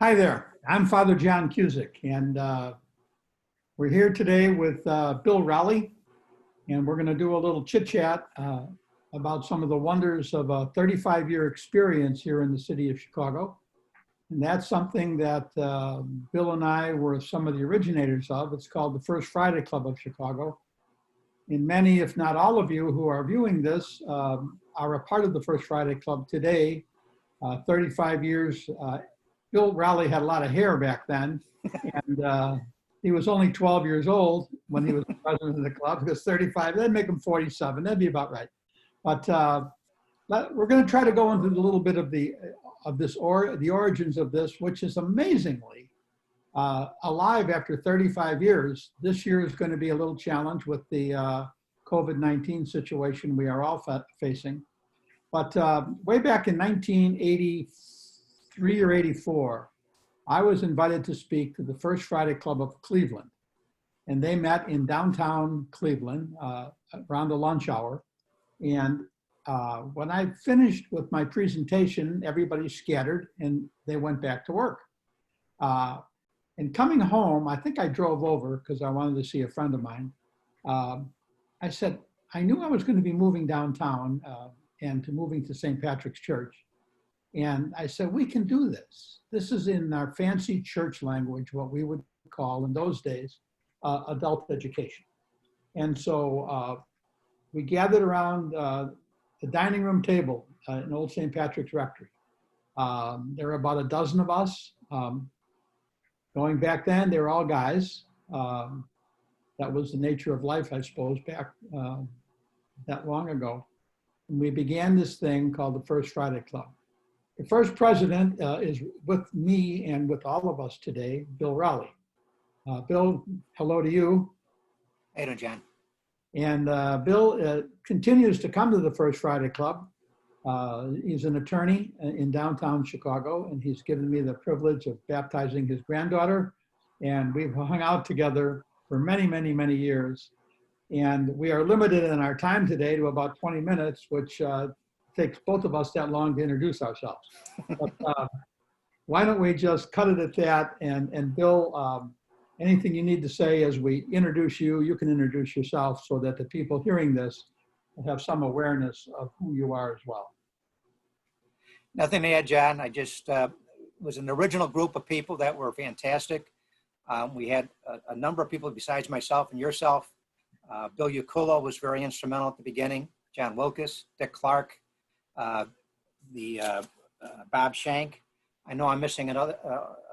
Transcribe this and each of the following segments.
Hi there, I'm Father John Cusick, and we're here today with Bill Raleigh, and we're going to do a little chit chat about some of the wonders of a 35-year experience here in the city of Chicago. And that's something that Bill and I were some of the originators of. It's called the First Friday Club of Chicago. And many, if not all of you who are viewing this, are a part of the First Friday Club today, 35 years. Bill Raleigh had a lot of hair back then, and he was only 12 years old when he was president of the club. Because 35, that'd make him 47. That'd be about right. But we're going to try to go into a little bit of the origins of this, which is amazingly alive after 35 years. This year is going to be a little challenge with the COVID-19 situation we are all facing. But way back in 1983 or 84, I was invited to speak to the First Friday Club of Cleveland. And they met in downtown Cleveland around the lunch hour. And when I finished with my presentation, everybody scattered and they went back to work. And coming home, I think I drove over because I wanted to see a friend of mine. I said, I knew I was going to be moving downtown and moving to St. Patrick's Church. And I said, we can do this. This is in our fancy church language, what we would call in those days, adult education. And so we gathered around the dining room table in Old St. Patrick's Rectory. There were about a dozen of us. Going back then, they were all guys. That was the nature of life, I suppose, back that long ago. And we began this thing called the First Friday Club. The first president is with me and with all of us today, Bill Raleigh. Bill, hello to you. How you doing, John? And Bill continues to come to the First Friday Club. He's an attorney in downtown Chicago, and he's given me the privilege of baptizing his granddaughter. And we've hung out together for many, many, many years. And we are limited in our time today to about 20 minutes, which takes both of us that long to introduce ourselves. But why don't we just cut it at that? And Bill, anything you need to say as we introduce you, you can introduce yourself so that the people hearing this will have some awareness of who you are as well. Nothing to add, John. I just was an original group of people that were fantastic. We had a number of people besides myself and yourself. Bill Yacullo was very instrumental at the beginning. John Wilkes, Dick Clark, Bob Shank. I know I'm missing a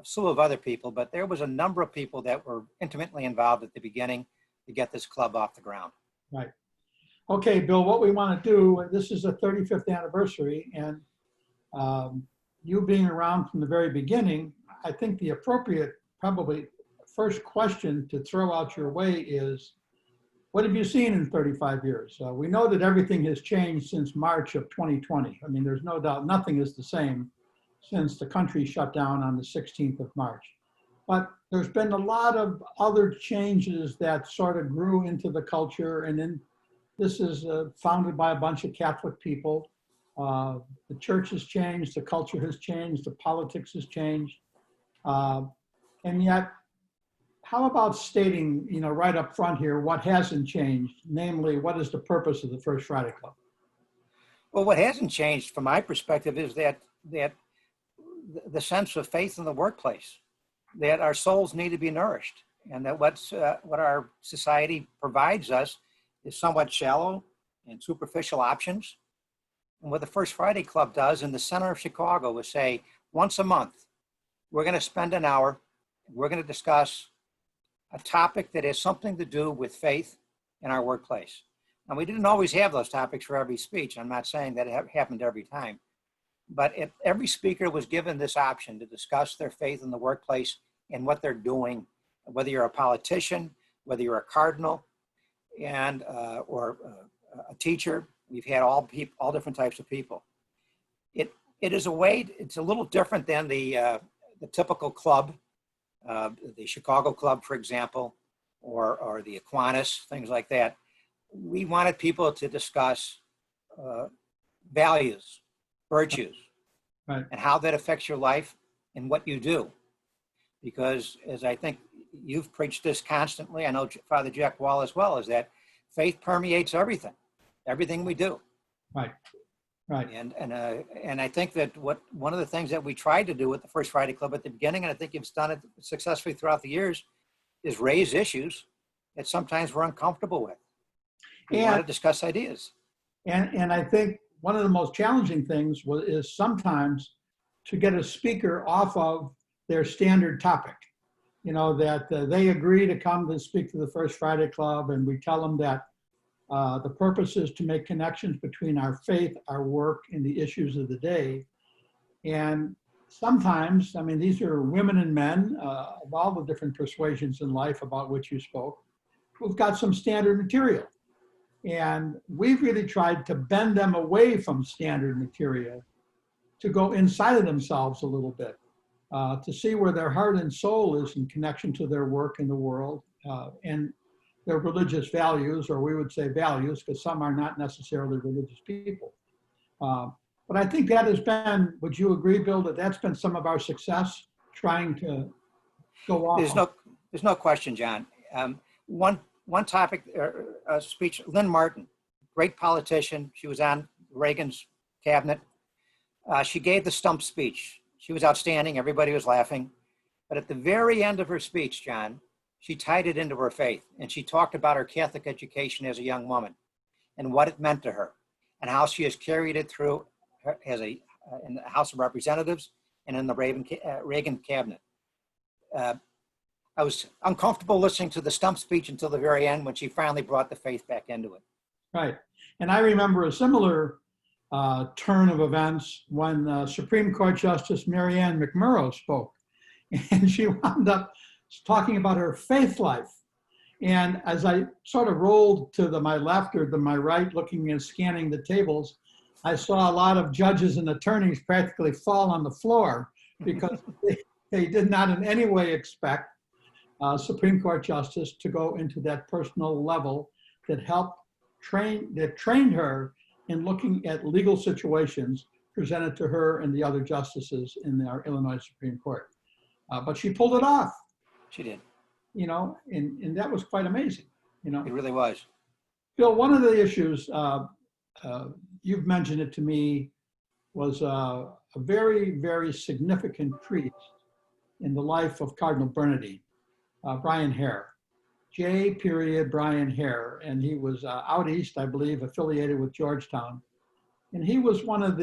slew of other people, but there was a number of people that were intimately involved at the beginning to get this club off the ground. Right. Okay, Bill, what we want to do, this is a 35th anniversary, and you being around from the very beginning, I think the appropriate, probably first question to throw out your way is, what have you seen in 35 years? We know that everything has changed since March of 2020. I mean, there's no doubt nothing is the same since the country shut down on the 16th of March. But there's been a lot of other changes that sort of grew into the culture. And then this is founded by a bunch of Catholic people. The church has changed, the culture has changed, the politics has changed. And yet, how about stating, right up front here, what hasn't changed? Namely, what is the purpose of the First Friday Club? Well, what hasn't changed from my perspective is that the sense of faith in the workplace, that our souls need to be nourished, and that what our society provides us is somewhat shallow and superficial options. And what the First Friday Club does in the center of Chicago is say, once a month, we're going to spend an hour, and we're going to discuss a topic that has something to do with faith in our workplace. And we didn't always have those topics for every speech. I'm not saying that it happened every time. But every speaker was given this option to discuss their faith in the workplace and what they're doing, whether you're a politician, whether you're a cardinal, and or a teacher. We've had all different types of people. It is a way. It's a little different than the typical club, the Chicago Club, for example, or the Aquinas, things like that. We wanted people to discuss values, virtues, right, and how that affects your life and what you do. because as I think you've preached this constantly, I know Father Jack Wall as well, is that faith permeates everything we do. Right. Right. And I think that one of the things that we tried to do with the First Friday Club at the beginning, and I think you've done it successfully throughout the years, is raise issues that sometimes we're uncomfortable with. We want to discuss ideas. And I think one of the most challenging things is sometimes to get a speaker off of their standard topic. You know, that they agree to come to speak to the First Friday Club, and we tell them that the purpose is to make connections between our faith, our work, and the issues of the day. And sometimes, I mean, these are women and men of all the different persuasions in life about which you spoke, who've got some standard material. And we've really tried to bend them away from standard material to go inside of themselves a little bit, to see where their heart and soul is in connection to their work in the world and their religious values, or we would say values, because some are not necessarily religious people. But I think that has been, would you agree, Bill, that that's been some of our success, trying to go off? There's no question, John. One topic, speech, Lynn Martin, great politician. She was on Reagan's cabinet. She gave the stump speech. She was outstanding. Everybody was laughing. But at the very end of her speech, John, she tied it into her faith. And she talked about her Catholic education as a young woman and what it meant to her and how she has carried it through in the House of Representatives and in the Reagan cabinet. I was uncomfortable listening to the stump speech until the very end when she finally brought the faith back into it. Right. And I remember a similar turn of events when Supreme Court Justice Mary Ann McMurrow spoke. And she wound up talking about her faith life. And as I sort of rolled to my left or to my right, looking and scanning the tables, I saw a lot of judges and attorneys practically fall on the floor because they did not in any way expect Supreme Court Justice to go into that personal level that trained her in looking at legal situations presented to her and the other justices in our Illinois Supreme Court. But she pulled it off. She did. You know, and that was quite amazing. You know, it really was. Bill, one of the issues you've mentioned it to me was a very, very significant priest in the life of Cardinal Bernardine. Brian Hare, J. Brian Hare, and he was out east, I believe, affiliated with Georgetown, and he was one of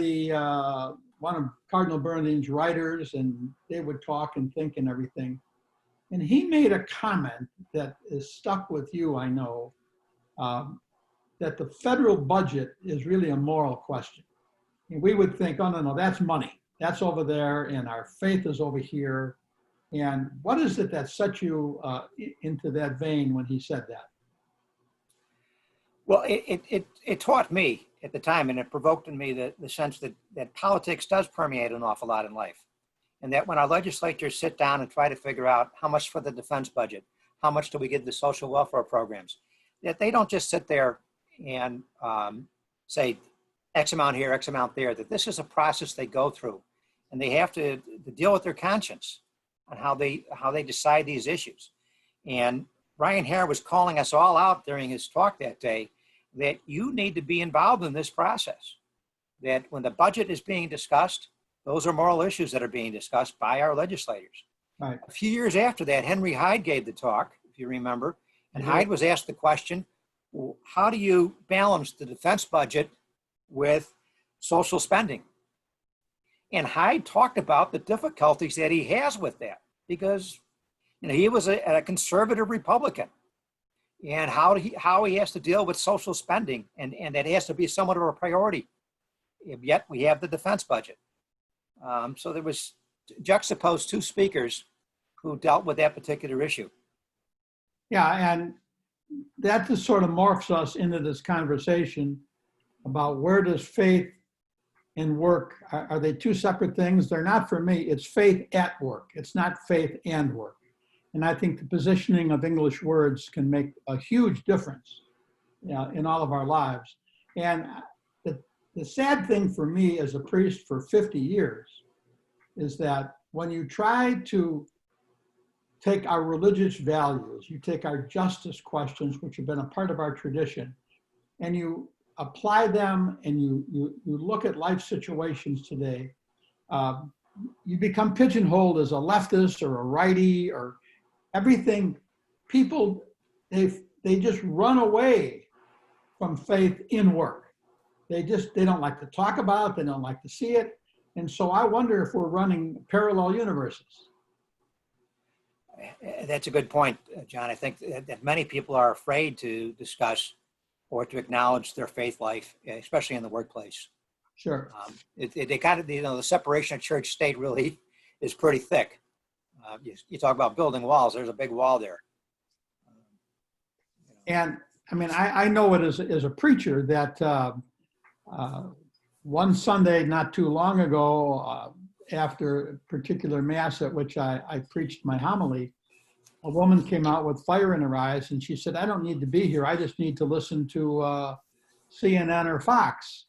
Cardinal Bernardine's writers, and they would talk and think and everything. And he made a comment that is stuck with you, I know, that the federal budget is really a moral question. And we would think, oh no, that's money, that's over there, and our faith is over here. And what is it that set you into that vein when he said that? Well, it taught me at the time, and it provoked in me the sense that politics does permeate an awful lot in life. And that when our legislatures sit down and try to figure out how much for the defense budget, how much do we give the social welfare programs, that they don't just sit there and say X amount here, X amount there, that this is a process they go through. And they have to deal with their conscience on how they decide these issues. And Brian Hare was calling us all out during his talk that day that you need to be involved in this process. That when the budget is being discussed, those are moral issues that are being discussed by our legislators. Right. A few years after that, Henry Hyde gave the talk, if you remember, and Hyde was asked the question, well, how do you balance the defense budget with social spending? And Hyde talked about the difficulties that he has with that because he was a conservative Republican, and how he has to deal with social spending, and that has to be somewhat of a priority. Yet we have the defense budget. So there was juxtaposed two speakers who dealt with that particular issue. Yeah, and that just sort of morphs us into this conversation about where does faith and work, are they two separate things? They're not for me. It's faith at work. It's not faith and work. And I think the positioning of English words can make a huge difference in all of our lives. And the sad thing for me as a priest for 50 years is that when you try to take our religious values, you take our justice questions, which have been a part of our tradition, and you apply them and you look at life situations today, you become pigeonholed as a leftist or a righty or everything. People, they just run away from faith in work. They don't like to talk about it, they don't like to see it. And so I wonder if we're running parallel universes. That's a good point, John. I think that many people are afraid to discuss or to acknowledge their faith life, especially in the workplace. Sure. They kind of, the separation of church state really is pretty thick. You talk about building walls, there's a big wall there. And I mean, I know it as a preacher that one Sunday not too long ago, after a particular mass at which I preached my homily, a woman came out with fire in her eyes and she said, "I don't need to be here. I just need to listen to CNN or Fox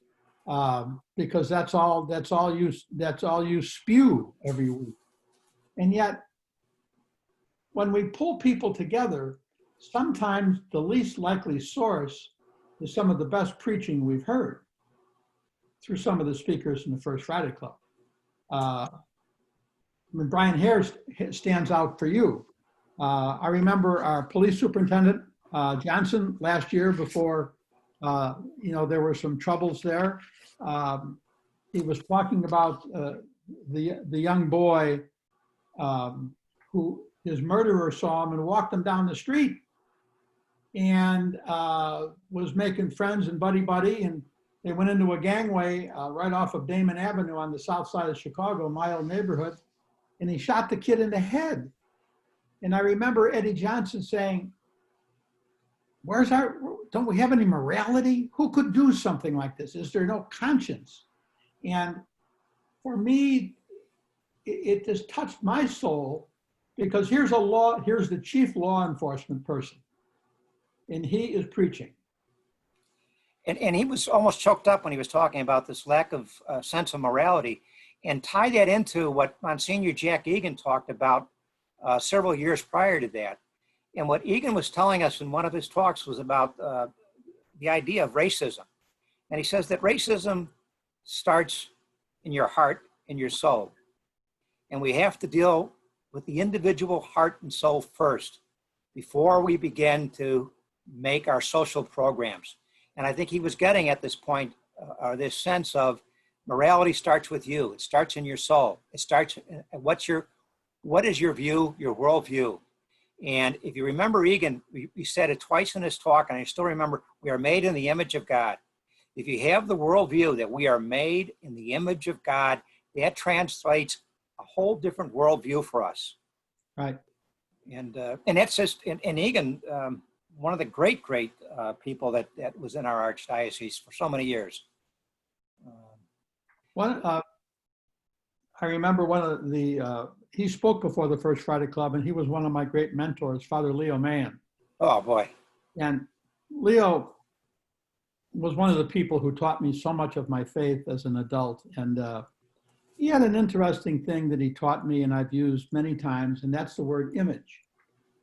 because that's all you spew every week." And yet, when we pull people together, sometimes the least likely source is some of the best preaching we've heard through some of the speakers in the First Friday Club. I mean, Brian Hare stands out for you. I remember our police superintendent, Johnson, last year before, there were some troubles there. He was talking about the young boy who his murderer saw him and walked him down the street and was making friends and buddy, and they went into a gangway right off of Damon Avenue on the south side of Chicago, my old neighborhood, and he shot the kid in the head. And I remember Eddie Johnson saying, don't we have any morality? Who could do something like this? Is there no conscience? And for me, it just touched my soul because here's the chief law enforcement person, and he is preaching. And he was almost choked up when he was talking about this lack of sense of morality, and tie that into what Monsignor Jack Egan talked about several years prior to that. And what Egan was telling us in one of his talks was about the idea of racism. And he says that racism starts in your heart and your soul. And we have to deal with the individual heart and soul first before we begin to make our social programs. And I think he was getting at this point, this sense of morality starts with you. It starts in your soul. It starts, what is your view, your worldview? And if you remember Egan, he said it twice in his talk, and I still remember, we are made in the image of God. If you have the worldview that we are made in the image of God, that translates a whole different worldview for us. Right. And that's just, and Egan, one of the great people that was in our archdiocese for so many years. I remember one of the, he spoke before the First Friday Club, and he was one of my great mentors, Father Leo Mann. Oh, boy. And Leo was one of the people who taught me so much of my faith as an adult. And he had an interesting thing that he taught me, and I've used many times, and that's the word image.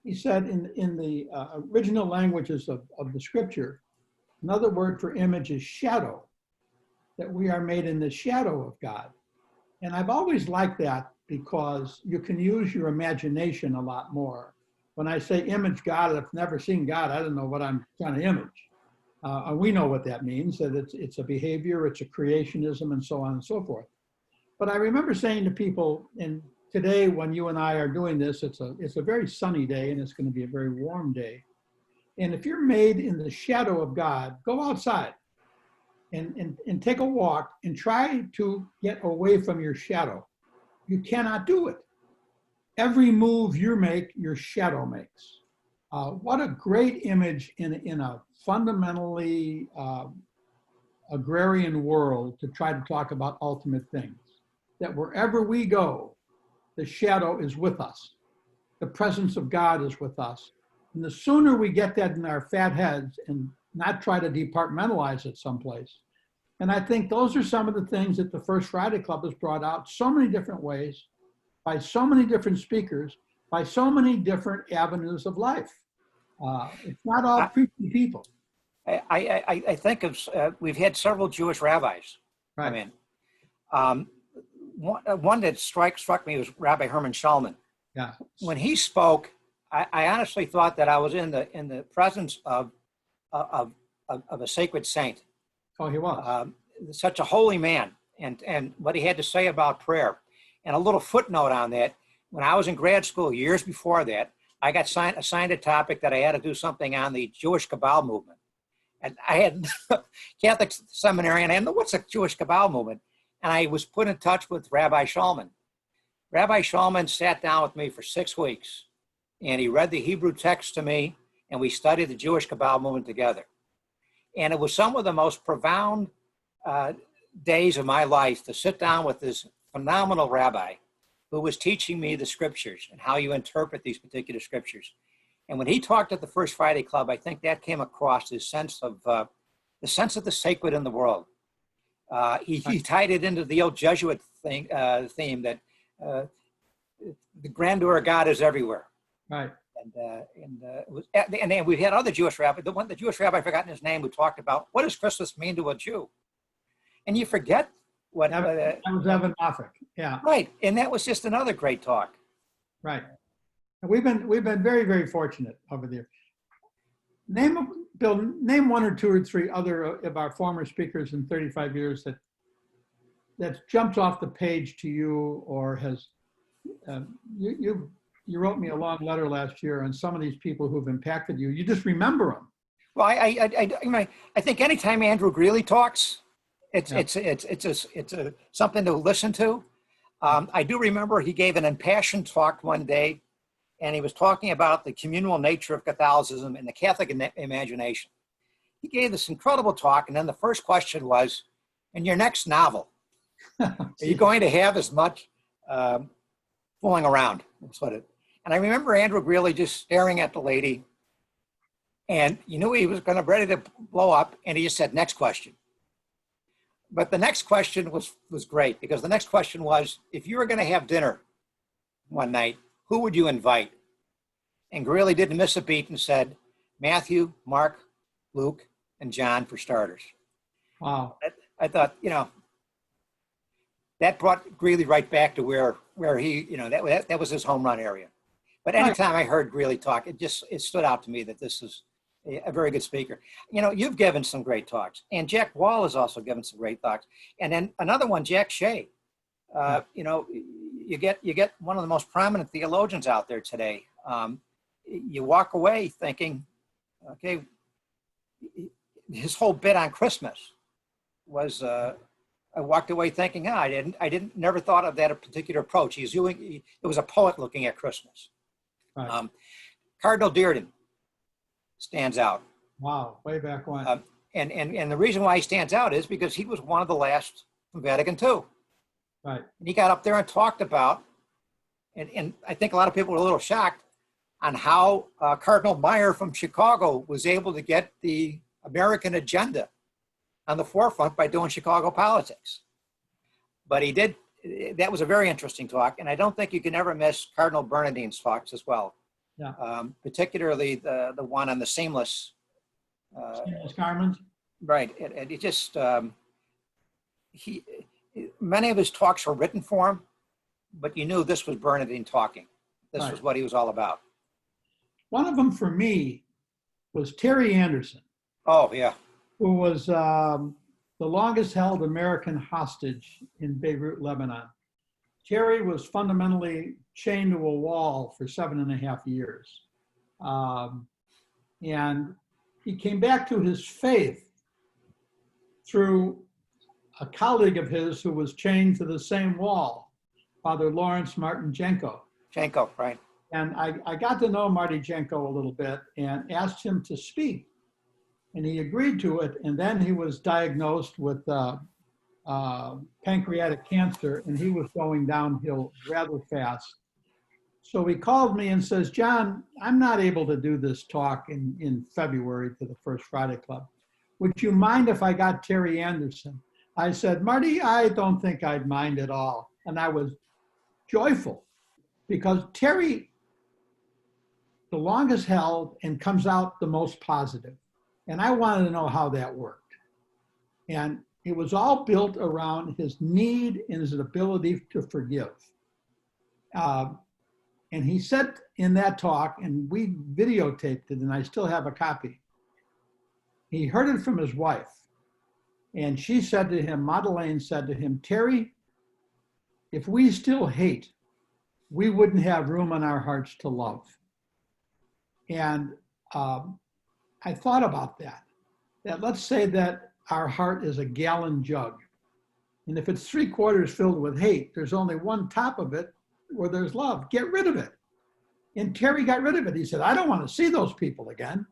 He said in the original languages of the scripture, another word for image is shadow, that we are made in the shadow of God. And I've always liked that because you can use your imagination a lot more. When I say image God, I've never seen God, I don't know what I'm trying to image. We know what that means, that it's a behavior, it's a creationism, and so on and so forth. But I remember saying to people, and today when you and I are doing this, it's a very sunny day and it's going to be a very warm day. And if you're made in the shadow of God, go outside and take a walk and try to get away from your shadow. You cannot do it. Every move you make, your shadow makes. What a great image in a fundamentally agrarian world to try to talk about ultimate things. That wherever we go, the shadow is with us. The presence of God is with us. And the sooner we get that in our fat heads and not try to departmentalize it someplace. And I think those are some of the things that the First Friday Club has brought out so many different ways by so many different speakers by so many different avenues of life. It's not all preachy people. I think of, we've had several Jewish rabbis Right. come in. One that struck me was Rabbi Herman Schulman. Yeah. When he spoke, I honestly thought that I was in the presence of a sacred saint. Oh, he was. Such a holy man, and what he had to say about prayer. And a little footnote on that, when I was in grad school years before that, I got assigned a topic that I had to do something on the Jewish Kabbalah movement. And I had Catholic seminary, and I didn't know what's a Jewish Kabbalah movement. And I was put in touch with Rabbi Schulman. Rabbi Schulman sat down with me for 6 weeks, and he read the Hebrew text to me, and we studied the Jewish Kabbalah movement together. And it was some of the most profound days of my life to sit down with this phenomenal rabbi who was teaching me the scriptures and how you interpret these particular scriptures. And when he talked at the First Friday Club, I think that came across his sense of the sacred in the world. He tied it into the old Jesuit theme that the grandeur of God is everywhere. Right. And we've had other Jewish rabbis. The Jewish rabbi, I've forgotten his name, who talked about what does Christmas mean to a Jew, and you forget what. That was Evan Moffat. Yeah. Right, and that was just another great talk. Right. And we've been very, very fortunate over there. Bill, name one or two or three other of our former speakers in 35 years that jumped off the page to you, or has you wrote me a long letter last year on some of these people who've impacted you. You just remember them. Well, I think anytime Andrew Greeley talks, it's something to listen to. I do remember he gave an impassioned talk one day, and he was talking about the communal nature of Catholicism and the Catholic imagination. He gave this incredible talk, and then the first question was, in your next novel, are you going to have as much fooling around? And I remember Andrew Greeley just staring at the lady, and you knew he was going to ready to blow up, and he just said, next question. But the next question was great, because the next question was, if you were going to have dinner one night, who would you invite? And Greeley didn't miss a beat and said, Matthew, Mark, Luke, and John for starters. Wow. I thought, that brought Greeley right back to where he, that was his home run area. But anytime I heard Greeley talk, it stood out to me that this is a very good speaker. You've given some great talks, and Jack Wall has also given some great talks. And then another one, Jack Shea. You get one of the most prominent theologians out there today. You walk away thinking, okay, his whole bit on Christmas was. I walked away thinking, never thought of that particular approach. It was a poet looking at Christmas. Right. Cardinal Dearden stands out. Wow, way back when. And the reason why he stands out is because he was one of the last from Vatican II. Right. And he got up there and talked about, and I think a lot of people were a little shocked on how Cardinal Meyer from Chicago was able to get the American agenda on the forefront by doing Chicago politics. But he did, that was a very interesting talk, and I don't think you can ever miss Cardinal Bernardine's talks as well. Yeah. Particularly the one on the seamless. Seamless garments. Right, and he just, many of his talks were written for him, but you knew this was Bernardine talking. This was what he was all about. One of them for me was Terry Anderson. Oh, yeah. Who was the longest held American hostage in Beirut, Lebanon. Terry was fundamentally chained to a wall for 7.5 years. And he came back to his faith through a colleague of his who was chained to the same wall, Father Lawrence Martin Jenko. Jenko, right. And I got to know Marty Jenko a little bit and asked him to speak. And he agreed to it. And then he was diagnosed with pancreatic cancer, and he was going downhill rather fast. So he called me and says, John, I'm not able to do this talk in February to the First Friday Club. Would you mind if I got Terry Anderson? I said, Marty, I don't think I'd mind at all. And I was joyful because Terry the longest held and comes out the most positive. And I wanted to know how that worked. And it was all built around his need and his ability to forgive. And he said in that talk, and we videotaped it, and I still have a copy. He heard it from his wife. And she said to him, Madeleine said to him, Terry, if we still hate, we wouldn't have room in our hearts to love. And I thought about that let's say that our heart is a gallon jug. And if it's 3/4 filled with hate, there's only one top of it where there's love. Get rid of it. And Terry got rid of it. He said, I don't want to see those people again.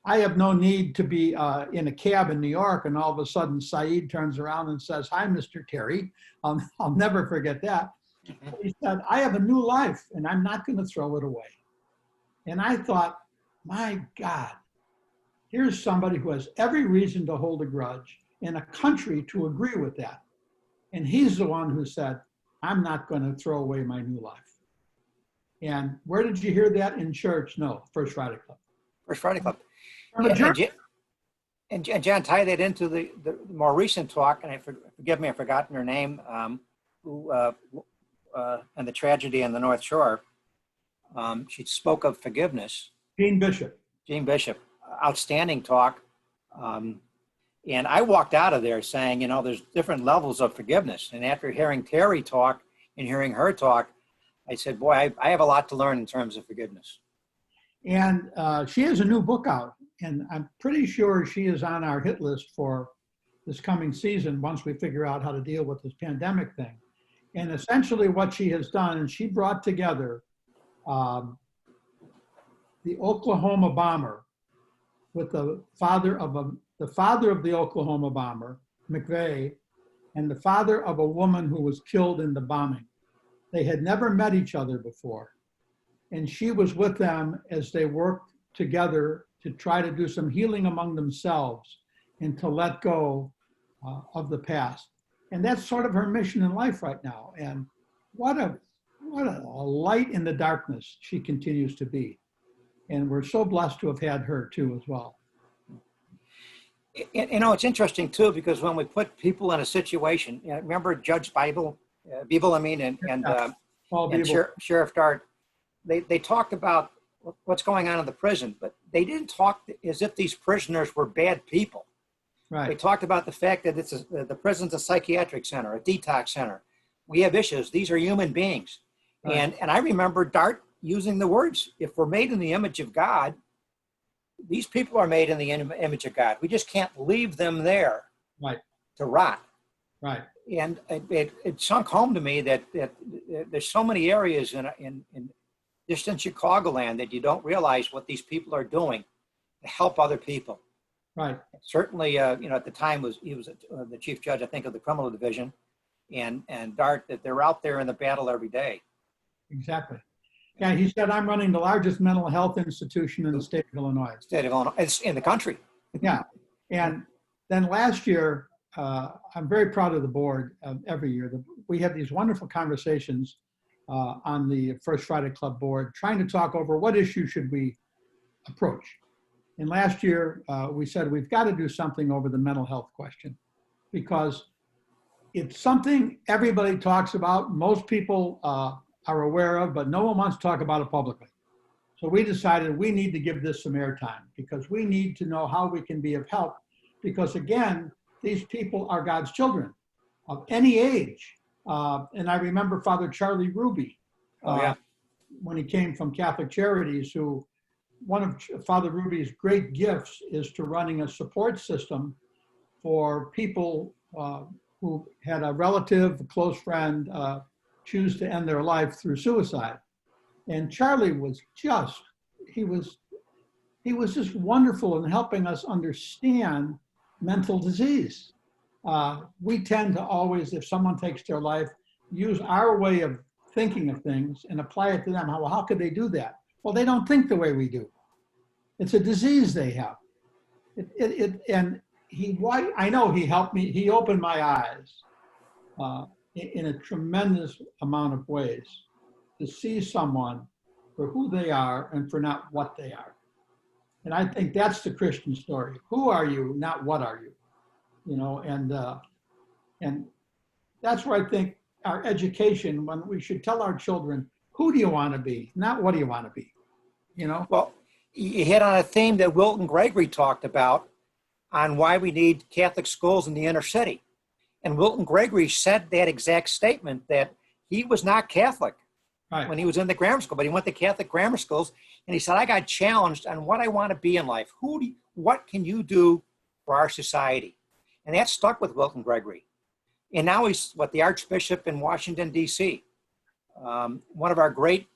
I have no need to be in a cab in New York and all of a sudden Saeed turns around and says, hi, Mr. Terry. I'll never forget that. He said, I have a new life and I'm not going to throw it away. And I thought, my God, here's somebody who has every reason to hold a grudge and a country to agree with that. And he's the one who said, I'm not going to throw away my new life. And where did you hear that? In church? No, First Friday Club. First Friday Club. And John, tie that into the more recent talk, and forgive me, I've forgotten her name, and the tragedy on the North Shore. She spoke of forgiveness. Jean Bishop. Outstanding talk. And I walked out of there saying, there's different levels of forgiveness. And after hearing Terry talk and hearing her talk, I said, boy, I have a lot to learn in terms of forgiveness. And she has a new book out. And I'm pretty sure she is on our hit list for this coming season once we figure out how to deal with this pandemic thing. And essentially what she has done, and she brought together the Oklahoma bomber with the father of the Oklahoma bomber, McVeigh, and the father of a woman who was killed in the bombing. They had never met each other before. And she was with them as they worked together to try to do some healing among themselves and to let go of the past. And that's sort of her mission in life right now. And what a light in the darkness she continues to be. And we're so blessed to have had her too as well. It's interesting too, because when we put people in a situation, remember Judge Beeble, and Sheriff Dart, they talked about what's going on in the prison, but they didn't talk as if these prisoners were bad people. Right. They talked about the fact that the prison's a psychiatric center, a detox center. We have issues. These are human beings. Right. And I remember Dart using the words, if we're made in the image of God, these people are made in the image of God. We just can't leave them there to rot. Right. And it sunk home to me that there's so many areas in distant Chicagoland that you don't realize what these people are doing to help other people. Right. Certainly, at the time he was the chief judge, I think, of the criminal division, and Dart, that they're out there in the battle every day. Exactly. Yeah, he said, I'm running the largest mental health institution in the state of Illinois. It's in the country. Yeah. And then last year, I'm very proud of the board every year. We have these wonderful conversations on the First Friday Club board, trying to talk over what issue should we approach. And last year, we said we've got to do something over the mental health question, because it's something everybody talks about. Most people are aware of, but no one wants to talk about it publicly. So we decided we need to give this some airtime, because we need to know how we can be of help. Because again, these people are God's children of any age. And I remember Father Charlie Ruby, when he came from Catholic Charities, who one of Father Ruby's great gifts is to running a support system for people who had a relative, a close friend, choose to end their life through suicide. And Charlie was just, he was just wonderful in helping us understand mental disease. We tend to always, if someone takes their life, use our way of thinking of things and apply it to them. How could they do that? Well, they don't think the way we do. It's a disease they have. And I know he helped me, he opened my eyes in a tremendous amount of ways to see someone for who they are and for not what they are. And I think that's the Christian story. Who are you, not what are you? You know, and that's where I think our education, when we should tell our children, who do you want to be, not what do you want to be, you know? Well, you hit on a theme that Wilton Gregory talked about on why we need Catholic schools in the inner city. And Wilton Gregory said that exact statement, that he was not Catholic when he was in the grammar school, but he went to Catholic grammar schools, and he said, I got challenged on what I want to be in life. What can you do for our society? And that stuck with Wilton Gregory. And now he's the Archbishop in Washington, D.C. One of our great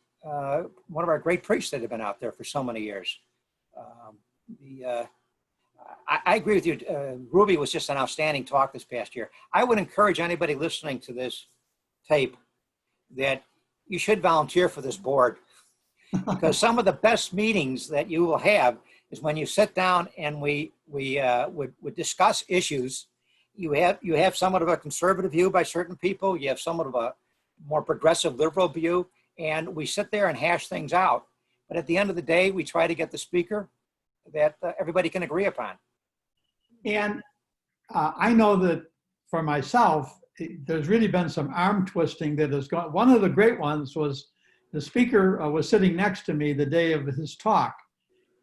priests that have been out there for so many years. I agree with you. Ruby was just an outstanding talk this past year. I would encourage anybody listening to this tape that you should volunteer for this board, because some of the best meetings that you will have is when you sit down and we would discuss issues. You have somewhat of a conservative view by certain people. You have somewhat of a more progressive liberal view, and we sit there and hash things out. But at the end of the day, we try to get the speaker that everybody can agree upon. And I know that for myself, there's really been some arm twisting that has gone. One of the great ones was the speaker was sitting next to me the day of his talk.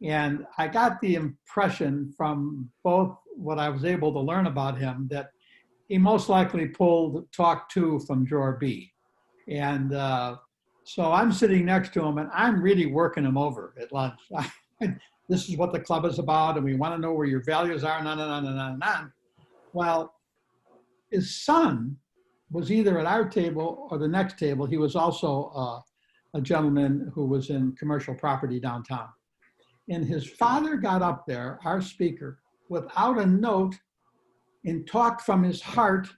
And I got the impression from both what I was able to learn about him that he most likely pulled talk 2 from Drawer B. And so I'm sitting next to him and I'm really working him over at lunch. This is what the club is about, and we want to know where your values are, and on and on and on and on. Well, his son was either at our table or the next table. He was also a gentleman who was in commercial property downtown. And his father got up there, our speaker, without a note, and talked from his heart,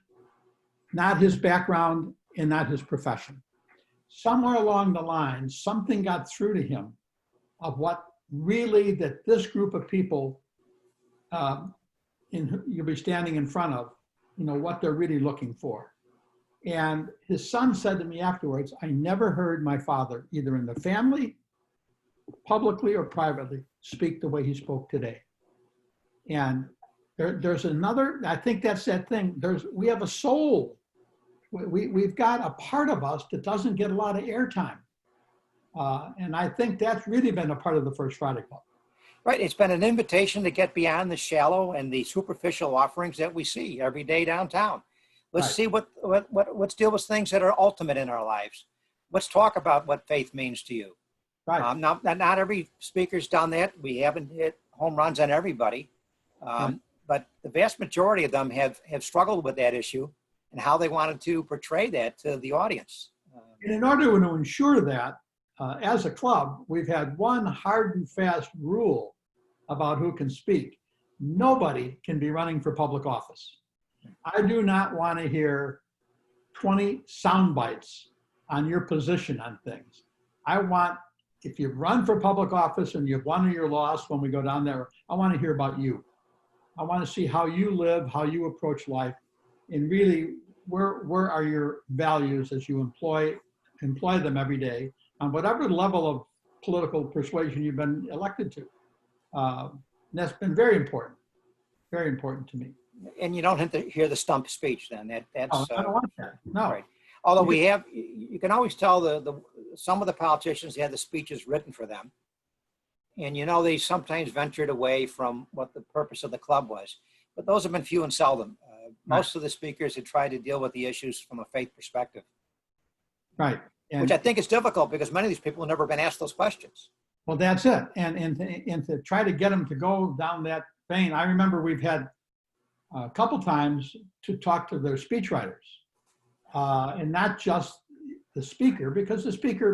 not his background and not his profession. Somewhere along the line, something got through to him of what really that this group of people you'll be standing in front of, you know, what they're really looking for. And his son said to me afterwards, I never heard my father, either in the family, publicly or privately, speak the way he spoke today. And there's another, I think that's that thing, we have a soul. We've got a part of us that doesn't get a lot of airtime. And I think that's really been a part of the First Friday Club. Right. It's been an invitation to get beyond the shallow and the superficial offerings that we see every day downtown. Let's see let's deal with things that are ultimate in our lives. Let's talk about what faith means to you. Right. Not every speaker's done that. We haven't hit home runs on everybody. But the vast majority of them have struggled with that issue and how they wanted to portray that to the audience. And in order to ensure that, as a club, we've had one hard and fast rule about who can speak. Nobody can be running for public office. I do not want to hear 20 sound bites on your position on things. I want, if you run for public office and you've won or you're lost when we go down there, I want to hear about you. I want to see how you live, how you approach life, and really where are your values as you employ them every day on whatever level of political persuasion you've been elected to. And that's been very important to me. And you don't have to hear the stump speech then. I don't want that. No. Right. Although you can always tell some of the politicians had the speeches written for them. And they sometimes ventured away from what the purpose of the club was. But those have been few and seldom. Most of the speakers had tried to deal with the issues from a faith perspective. Right. Which I think is difficult because many of these people have never been asked those questions. Well, that's it. And to try to get them to go down that vein, I remember we've had a couple times to talk to their speechwriters, and not just the speaker, because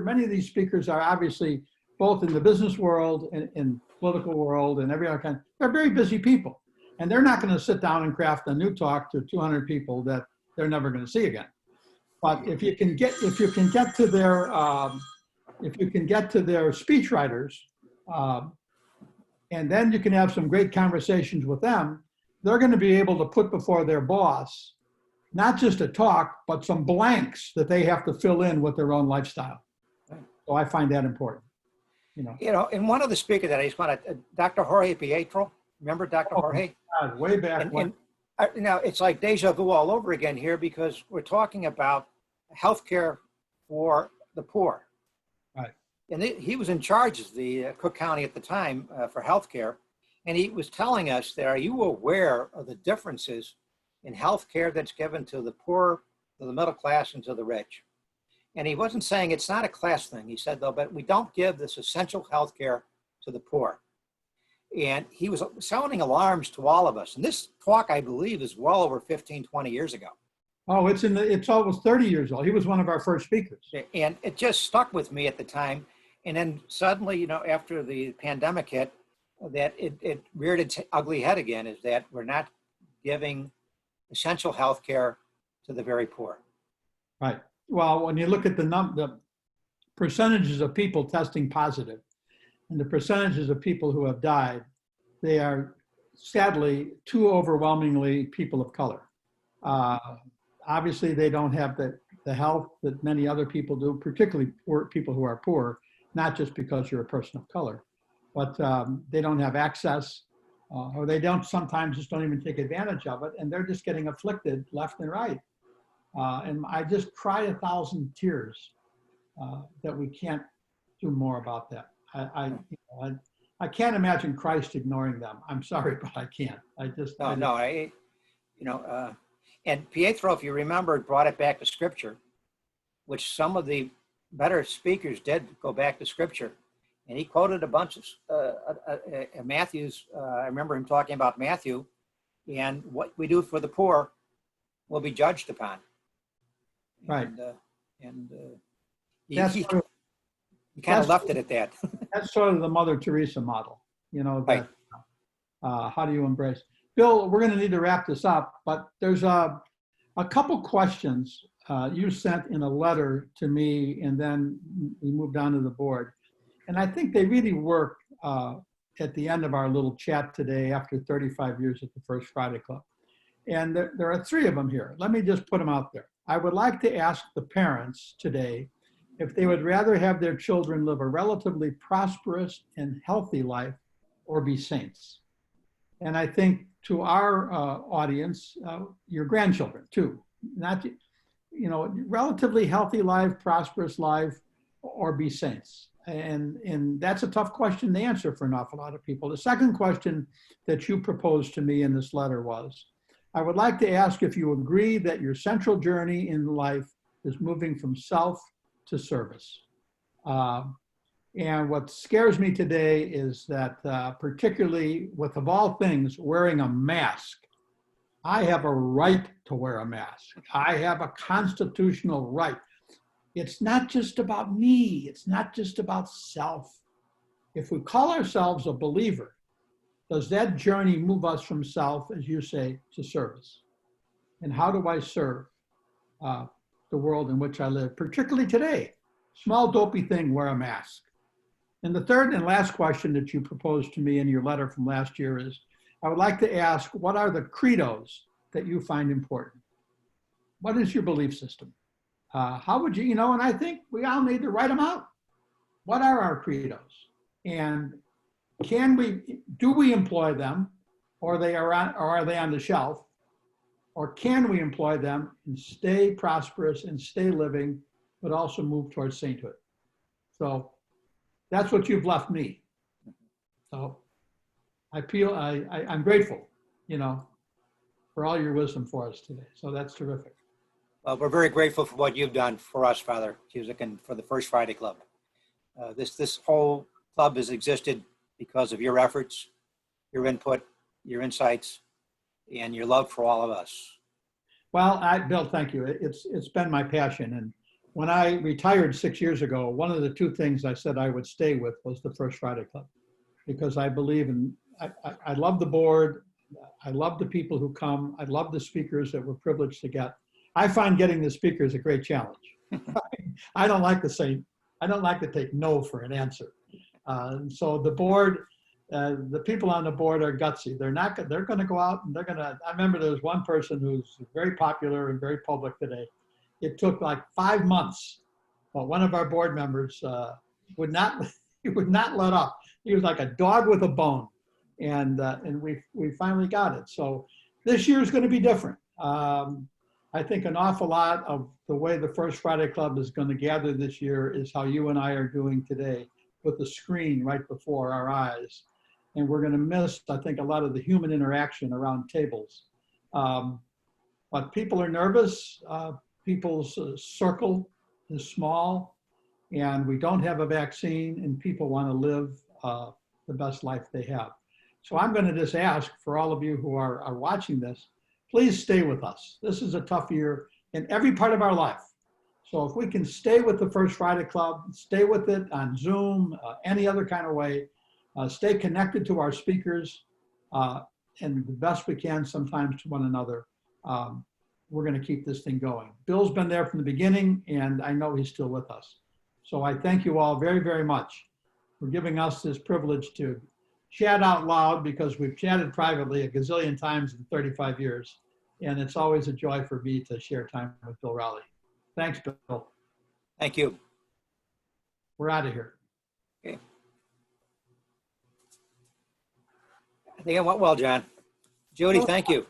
many of these speakers are obviously both in the business world and in political world and every other kind. They're very busy people, and they're not going to sit down and craft a new talk to 200 people that they're never going to see again. But if you can get to their speechwriters, and then you can have some great conversations with them, they're going to be able to put before their boss not just a talk, but some blanks that they have to fill in with their own lifestyle. So I find that important. you know. You know, and one of the speakers that I just want to, Dr. Jorge Pietro, remember Dr. Jorge? God, way back when. And you know, it's like deja vu all over again here because we're talking about healthcare for the poor. Right. And he was in charge of the Cook County at the time for healthcare. And he was telling us that, are you aware of the differences in healthcare that's given to the poor, to the middle class, and to the rich? And he wasn't saying it's not a class thing. He said, though, but we don't give this essential healthcare to the poor. And he was sounding alarms to all of us. And this talk, I believe, is well over 15, 20 years ago. Oh, it's almost 30 years old. He was one of our first speakers. And it just stuck with me at the time. And then suddenly, you know, after the pandemic hit, that it reared its ugly head again, is that we're not giving essential health care to the very poor. Right. Well, when you look at the percentages of people testing positive and the percentages of people who have died, they are sadly too overwhelmingly people of color. Obviously, they don't have the health that many other people do, particularly poor people who are poor, not just because you're a person of color, but they don't have access, or they sometimes just don't even take advantage of it, and they're just getting afflicted left and right. And I just cry 1,000 tears that we can't do more about that. I can't imagine Christ ignoring them. I'm sorry, but I can't. And Pietro, if you remember, brought it back to Scripture, which some of the better speakers did go back to Scripture. And he quoted a bunch of Matthew's. I remember him talking about Matthew, and what we do for the poor will be judged upon. Right. He kind of left it at that. That's sort of the Mother Teresa model, you know, that, right. How do you embrace? Bill, we're going to need to wrap this up, but there's a couple questions you sent in a letter to me, and then we moved on to the board. And I think they really work at the end of our little chat today after 35 years at the First Friday Club. And there are 3 of them here. Let me just put them out there. I would like to ask the parents today if they would rather have their children live a relatively prosperous and healthy life or be saints. And I think to our audience, your grandchildren too, not, you know, relatively healthy life, prosperous life, or be saints. And that's a tough question to answer for an awful lot of people. The second question that you proposed to me in this letter was, I would like to ask if you agree that your central journey in life is moving from self to service. And what scares me today is that particularly with, of all things, wearing a mask. I have a right to wear a mask. I have a constitutional right. It's not just about me. It's not just about self. If we call ourselves a believer, does that journey move us from self, as you say, to service? And how do I serve the world in which I live, particularly today? Small dopey thing, wear a mask. And the third and last question that you proposed to me in your letter from last year is, I would like to ask, what are the credos that you find important? What is your belief system? How would you, and I think we all need to write them out. What are our credos? And do we employ them, or are they on the shelf? Or can we employ them and stay prosperous and stay living, but also move towards sainthood? So that's what you've left me. So I'm grateful, for all your wisdom for us today. So that's terrific. Well, we're very grateful for what you've done for us, Father Cusick, and for the First Friday Club. This whole club has existed because of your efforts, your input, your insights, and your love for all of us. Well, Bill, thank you. It's been my passion. And when I retired 6 years ago, one of the 2 things I said I would stay with was the First Friday Club, because I believe I love the board. I love the people who come. I love the speakers that we're privileged to get. I find getting the speakers a great challenge. I don't like to take no for an answer. So the board, the people on the board are gutsy. They're going to go out and I remember there was one person who's very popular and very public today. It took like 5 months, but one of our board members would not He would not let up. He was like a dog with a bone, and we finally got it. So this year is going to be different. I think an awful lot of the way the First Friday Club is going to gather this year is how you and I are doing today, with the screen right before our eyes. And we're going to miss, I think, a lot of the human interaction around tables. But people are nervous. People's circle is small, and we don't have a vaccine, and people want to live the best life they have. So I'm going to just ask for all of you who are watching this, please stay with us. This is a tough year in every part of our life. So if we can stay with the First Friday Club, stay with it on Zoom, any other kind of way, stay connected to our speakers, and the best we can sometimes to one another, we're going to keep this thing going. Bill's been there from the beginning, and I know he's still with us. So I thank you all very, very much for giving us this privilege to chat out loud, because we've chatted privately a gazillion times in 35 years. And it's always a joy for me to share time with Bill Raleigh. Thanks, Bill. Thank you. We're out of here. Okay. I think it went well, John. Judy, thank you.